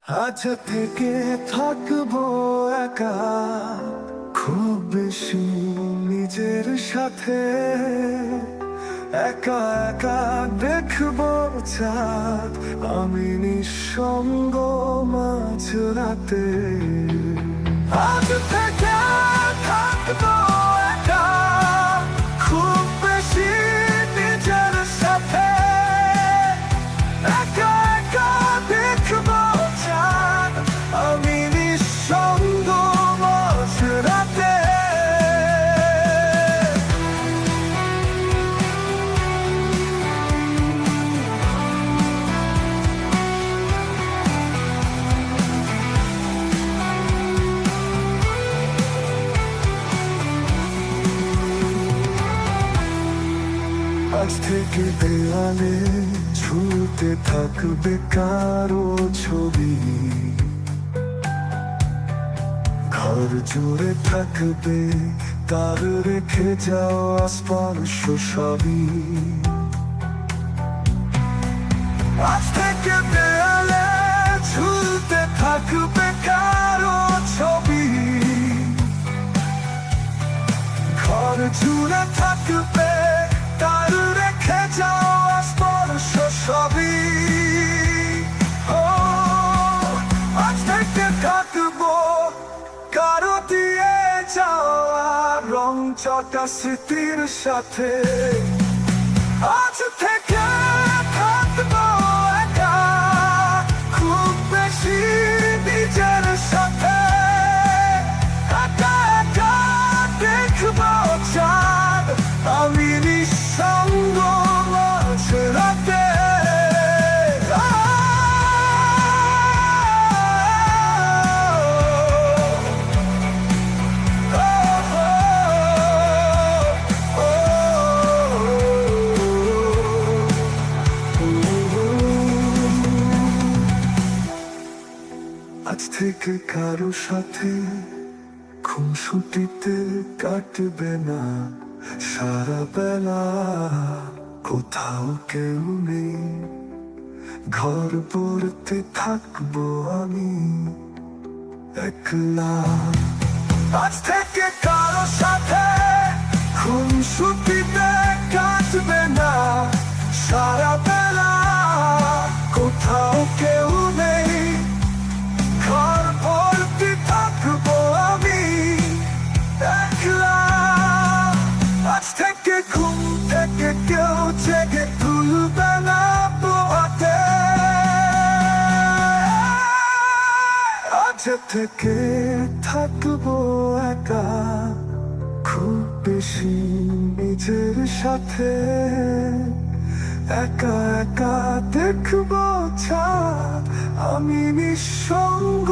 আজ থেকে থাকবো একা, খুব বেশি নিজের সাথে। একা একা দেখবো চাঁদ, আমি নিঃসঙ্গ মাঝরাতে। আজ থেকে থাকবো একা, খুব বেশি নিজের সাথে। একা একা দেখবো চাঁদ, আমি নিঃসঙ্গ মাঝরাতে। আজ থেকে দেয়ালে ঝুলতে থাকবে কারো ছবি, ঘর জুড়ে থাকবে তার রেখে যাওয়া স্পর্শ সবই। আজ থেকে দেয়ালে ঝুলতে থাকবে কারো ছবি, ঘর জুড়ে থাকবে তার রেখে যাওয়া স্পর্শ সবই। ও আজ থেকে থাকবো কারো দিয়ে যাওয়া রং চটা স্মৃতির সাথে। আজ থেকে থাকবো একা, খুব বেশি নিজের সাথে। একা একা দেখবো চাঁদ, আমি নিঃসঙ্গ মাঝরাতে। আজ থেকে কারো সাথে খুনসুটিতে কাটবে না সারা বেলা। কোথাও কেউ নেই, ঘর পড়তে থাকবো আমি একলা। আজ থেকে কারো সাথে খুনসুটিতে কাটবে না সারা বেলা। কোথাও কেউ নেই, ঘর ভর্তি থাকবো আমি একলা। আজ থেকে ঘুম থেকে কেউ জেগে তুলবে না পোহাতে। আজ থেকে থাকবো একা, খুব বেশি নিজের সাথে। একা একা দেখবো চাঁদ, আমি নিঃসঙ্গ